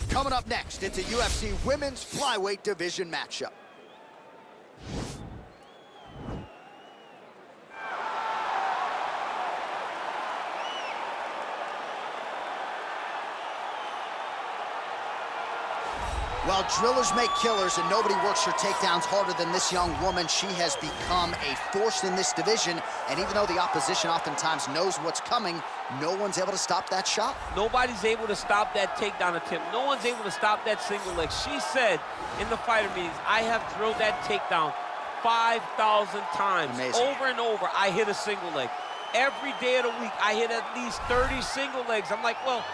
Coming up next, it's a UFC Women's Flyweight Division matchup. Well, drillers make killers, and nobody works her takedowns harder than this young woman. She has become a force in this division, and even though the opposition oftentimes knows what's coming, no one's able to stop that shot. Nobody's able to stop that takedown attempt. No one's able to stop that single leg. She said in the fighter meetings, I have drilled that takedown 5,000 times. Amazing. Over and over, I hit a single leg. Every day of the week, I hit at least 30 single legs. I'm like, well,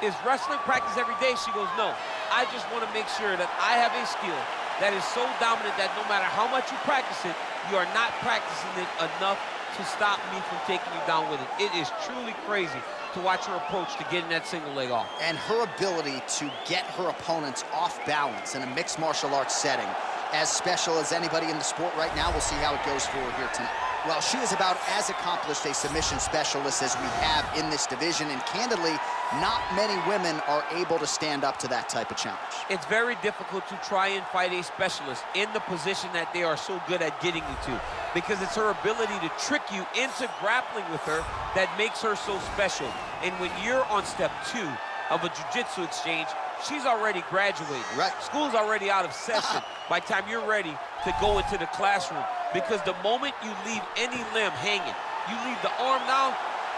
is wrestling practice every day? She goes, no. I just want to make sure that I have a skill that is so dominant that no matter how much you practice it, you are not practicing it enough to stop me from taking you down with it. It is truly crazy to watch her approach to getting that single leg off. And her ability to get her opponents off balance in a mixed martial arts setting, as special as anybody in the sport right now. We'll see how it goes for her here tonight. Well, she is about as accomplished a submission specialist as we have in this division, and candidly, not many women are able to stand up to that type of challenge. It's very difficult to try and fight a specialist in the position that they are so good at getting you to, because it's her ability to trick you into grappling with her that makes her so special. And when you're on step 2 of a jiu-jitsu exchange, she's already graduated. Right. School's already out of session by the time you're ready to go into the classroom. Because the moment you leave any limb hanging, you leave the arm down,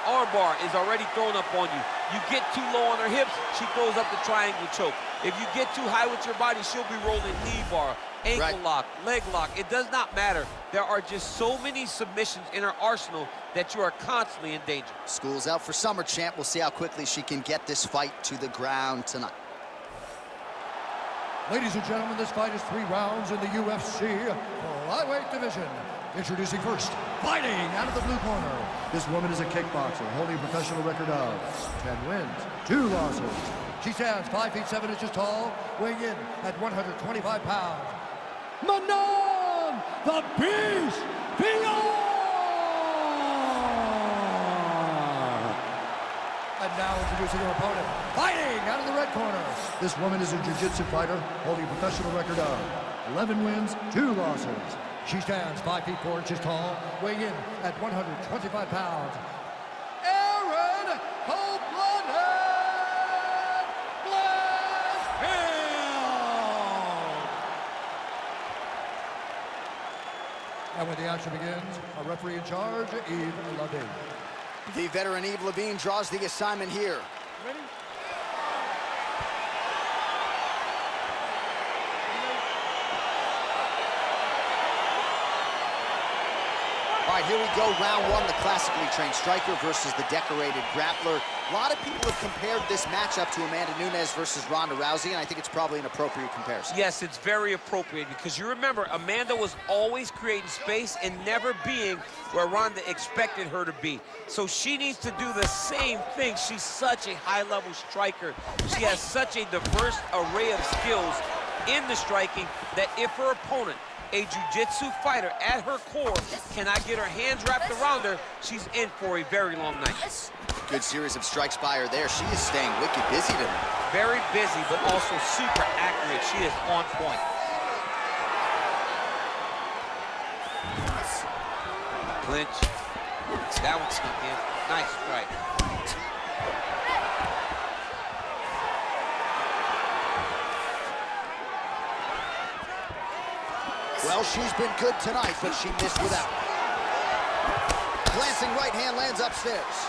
arm bar is already thrown up on you. You get too low on her hips, she throws up the triangle choke. If you get too high with your body, she'll be rolling knee bar, ankle lock, leg lock. It does not matter. There are just so many submissions in her arsenal that you are constantly in danger. School's out for summer, champ. We'll see how quickly she can get this fight to the ground tonight. Ladies and gentlemen, this fight is 3 rounds in the UFC Flyweight Division. Introducing first, fighting out of the blue corner. This woman is a kickboxer, holding a professional record of 10 wins, 2 losses. She stands 5 feet 7 inches tall, weighing in at 125 pounds. Manon, the Beast, Fiorot! And now introducing her opponent, fighting out of the red corner. This woman is a jiu-jitsu fighter, holding a professional record of 11 wins, 2 losses. She stands 5 feet 4 inches tall, weighing in at 125 pounds. Erin Blanchfield! And when the action begins, a referee in charge, Yves Levine. The veteran Yves Levine draws the assignment here. Ready? All right, here we go, round 1, the classically trained striker versus the decorated grappler. A lot of people have compared this matchup to Amanda Nunes versus Ronda Rousey, and I think it's probably an appropriate comparison. Yes, it's very appropriate, because you remember, Amanda was always creating space and never being where Ronda expected her to be. So she needs to do the same thing. She's such a high-level striker. She has such a diverse array of skills in the striking that if her opponent, a jiu-jitsu fighter at her core, cannot get her hands wrapped around her, she's in for a very long night. Good series of strikes by her there. She is staying wicked busy tonight. Very busy, but also super accurate. She is on point. Clinch. That one snuck in. Nice strike. Well, she's been good tonight, but she missed without. Glancing right hand lands upstairs.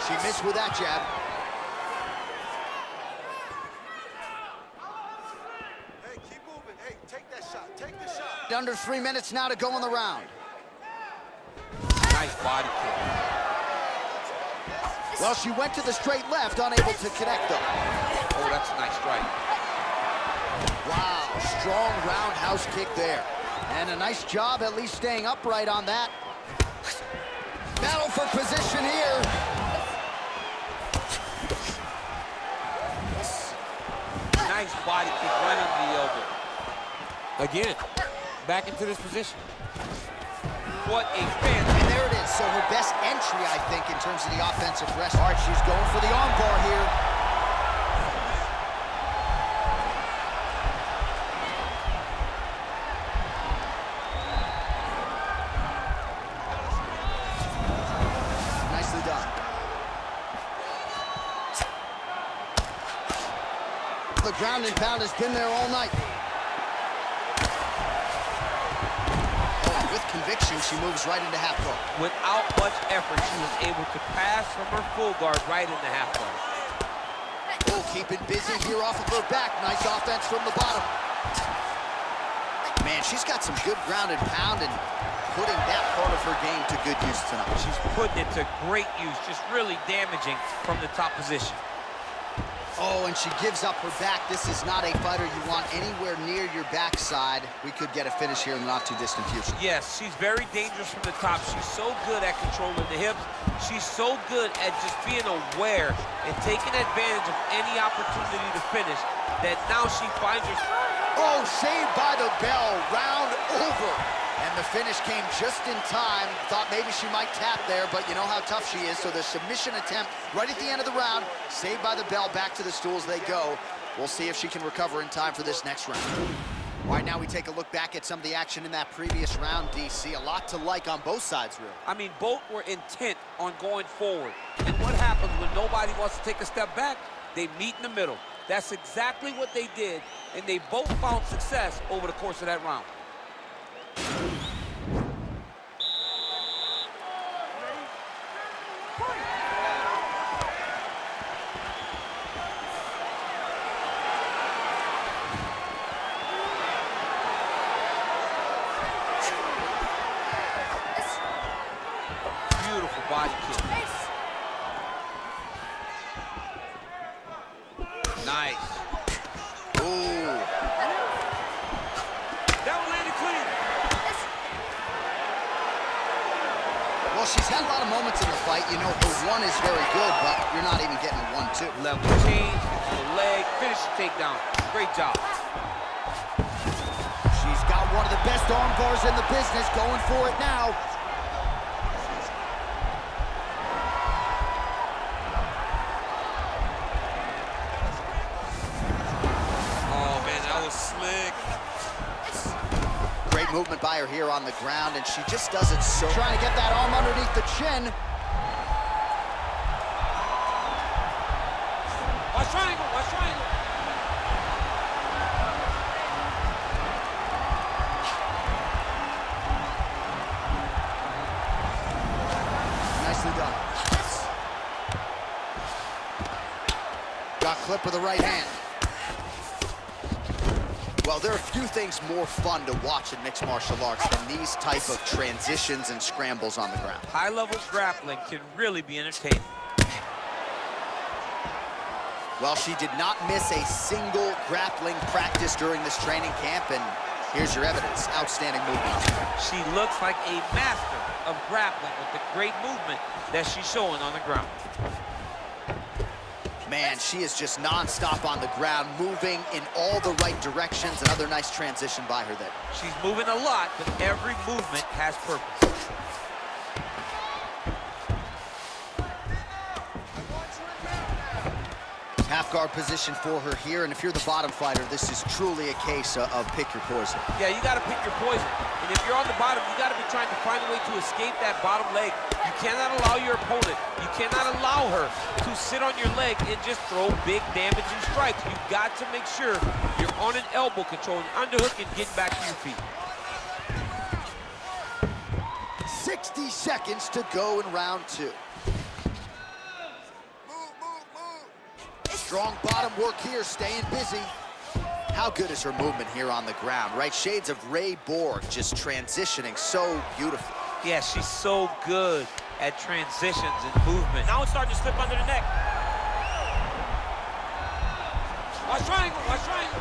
She missed with that jab. Hey, keep moving. Hey, take that shot. Take the shot. Under 3 minutes now to go in the round. Nice body kick. Well, she went to the straight left, unable to connect though. Oh, that's a nice strike. Wow, strong roundhouse kick there. And a nice job at least staying upright on that. Battle for position here. Nice body kick right under the elbow. Again, back into this position. What a fan. And there it is. So her best entry, I think, in offensive rest. All right, she's going for the armbar here. Nicely done. The ground and pound has been there all night. With conviction, she moves right into half guard. Without much effort, she was able to pass from her full guard right into half guard. Oh, keeping busy here off of her back. Nice offense from the bottom. Man, she's got some good ground and pound and putting that part of her game to good use tonight. She's putting it to great use, just really damaging from the top position. Oh, and she gives up her back. This is not a fighter you want anywhere near your backside. We could get a finish here in the not-too-distant future. Yes, she's very dangerous from the top. She's so good at controlling the hips. She's so good at just being aware and taking advantage of any opportunity to finish that now she finds herself. Oh, saved by the bell. Round over. And the finish came just in time. Thought maybe she might tap there, but you know how tough she is. So the submission attempt right at the end of the round, saved by the bell, back to the stools they go. We'll see if she can recover in time for this next round. All right, now we take a look back at some of the action in that previous round, DC. A lot to like on both sides, really. I mean, both were intent on going forward. And what happens when nobody wants to take a step back? They meet in the middle. That's exactly what they did, and they both found success over the course of that round. Beautiful body kick. Nice. Ooh. That one landed clean. Well, she's had a lot of moments in the fight. You know, her one is very good, but you're not even getting a 1-2. Level change, into the leg, finish the takedown. Great job. She's got one of the best arm bars in the business, going for it now. Slick. Great movement by her here on the ground, and she just does it so... Trying to get that arm underneath the chin. Watch triangle, watch triangle. Nicely done. Got clip with the right hand. Well, there are few things more fun to watch in mixed martial arts than these type of transitions and scrambles on the ground. High-level grappling can really be entertaining. Well, she did not miss a single grappling practice during this training camp, and here's your evidence. Outstanding movement. She looks like a master of grappling with the great movement that she's showing on the ground. Man, she is just non-stop on the ground, moving in all the right directions. Another nice transition by her there. She's moving a lot, but every movement has purpose. Half guard position for her here, and if you're the bottom fighter, this is truly a case of pick your poison. Yeah, you got to pick your poison. And if you're on the bottom, you got to be trying to find a way to escape that bottom leg. You cannot allow your opponent, you cannot allow her to sit on your leg and just throw big damaging strikes. You've got to make sure you're on an elbow, controlling underhook and getting back to your feet. 60 seconds to go in round two. Strong bottom work here, staying busy. How good is her movement here on the ground, right? Shades of Ray Borg, just transitioning so beautifully. Yeah, she's so good at transitions and movement. Now it's starting to slip under the neck. Watch triangle, watch triangle.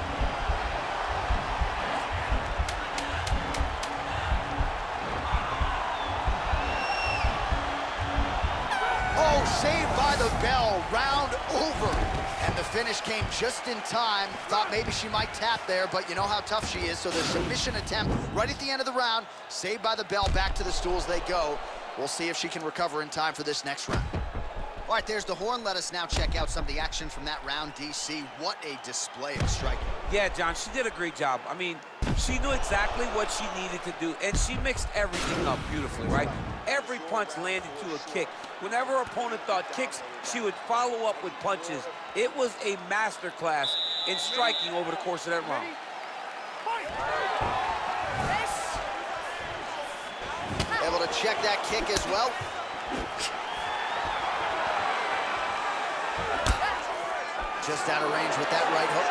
Oh, saved by the bell, round over. And the finish came just in time. Thought maybe she might tap there, but you know how tough she is. So the submission attempt right at the end of the round, saved by the bell, back to the stools they go. We'll see if she can recover in time for this next round. All right, there's the horn. Let us now check out some of the action from that round, DC. What a display of striking. Yeah, John, she did a great job. I mean, she knew exactly what she needed to do, and she mixed everything up beautifully, right? Every punch landed to a kick. Whenever her opponent thought kicks, she would follow up with punches. It was a masterclass in striking over the course of that round. Able to check that kick as well. Just out of range with that right hook.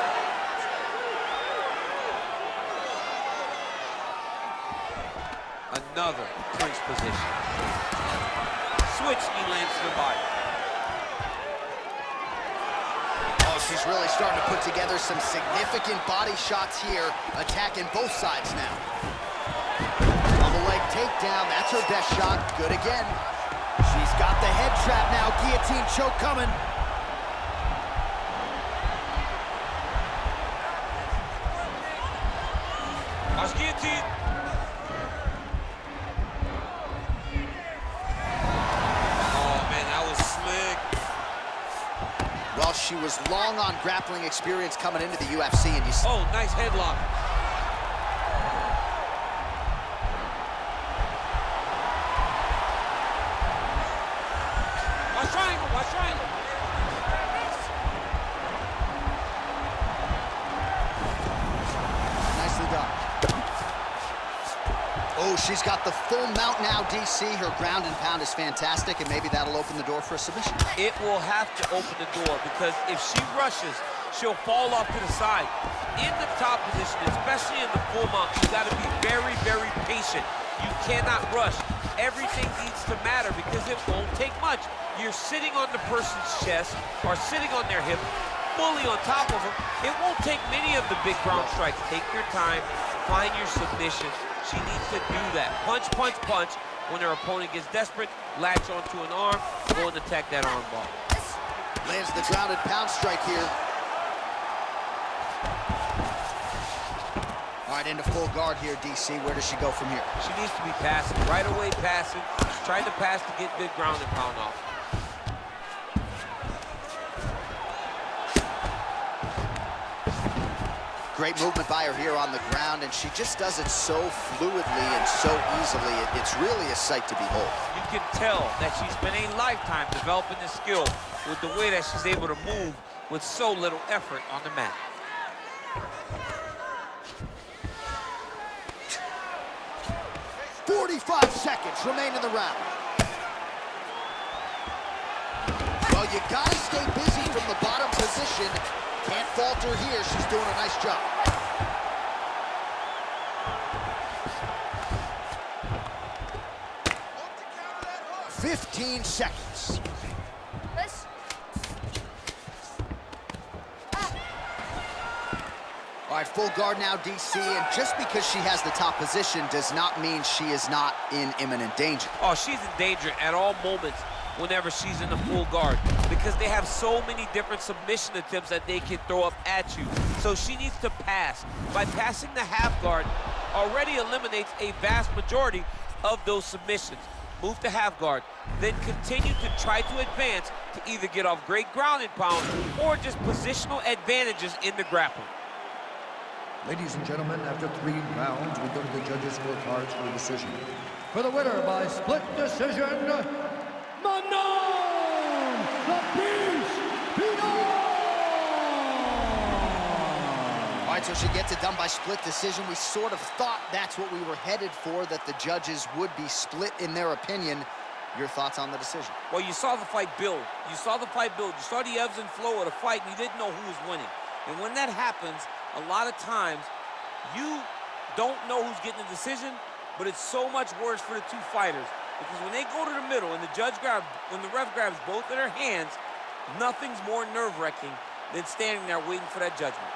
Another clinch position. Switch, he lands to the body. Oh, she's really starting to put together some significant body shots here, attacking both sides now. Double leg takedown, that's her best shot. Good again. She's got the head trap now, guillotine choke coming. Watch guillotine. Oh, man, that was slick. Well, she was long on grappling experience coming into the UFC, and you see... Oh, nice headlock. Watch triangle, watch triangle. Nicely done. Oh, she's got the full mount now, DC. Her ground and pound is fantastic, and maybe that'll open the door for a submission. It will have to open the door, because if she rushes, she'll fall off to the side. In the top position, especially in the full mount, you gotta be very, very patient. You cannot rush. Everything needs to matter, because it won't take much. You're sitting on the person's chest or sitting on their hip, fully on top of them. It won't take many of the big ground strikes. Take your time, find your submission. She needs to do that. Punch, punch, punch. When her opponent gets desperate, latch onto an arm, go and attack that arm bar. Lands the grounded pound strike here. All right, into full guard here, DC. Where does she go from here? She needs to be passing, right away passing. Try to pass to get good ground and pound off. Great movement by her here on the ground, and she just does it so fluidly and so easily. It's really a sight to behold. You can tell that she's spent a lifetime developing this skill with the way that she's able to move with so little effort on the mat. "45 seconds remain in the round." Well, you gotta stay busy from the bottom position. Can't falter here. She's doing a nice job. Hook to counter that hook. 15 seconds. All right, full guard now, DC, and just because she has the top position does not mean she is not in imminent danger. Oh, she's in danger at all moments whenever she's in the full guard, because they have so many different submission attempts that they can throw up at you. So she needs to pass. By passing the half guard, already eliminates a vast majority of those submissions. Move to half guard, then continue to try to advance to either get off great ground and pound or just positional advantages in the grappling. Ladies and gentlemen, after 3 rounds, we go to the judges' scorecards for a decision. For the winner by split decision, Manon, the Beast, Fiorot! All right, so she gets it done by split decision. We sort of thought that's what we were headed for, that the judges would be split in their opinion. Your thoughts on the decision? Well, you saw the fight build. You saw the fight build. You saw the ebbs and flow of the fight, and you didn't know who was winning. And when that happens, a lot of times, you don't know who's getting the decision, but it's so much worse for the two fighters. Because when they go to the middle and when the ref grabs both of their hands, nothing's more nerve-wracking than standing there waiting for that judgment.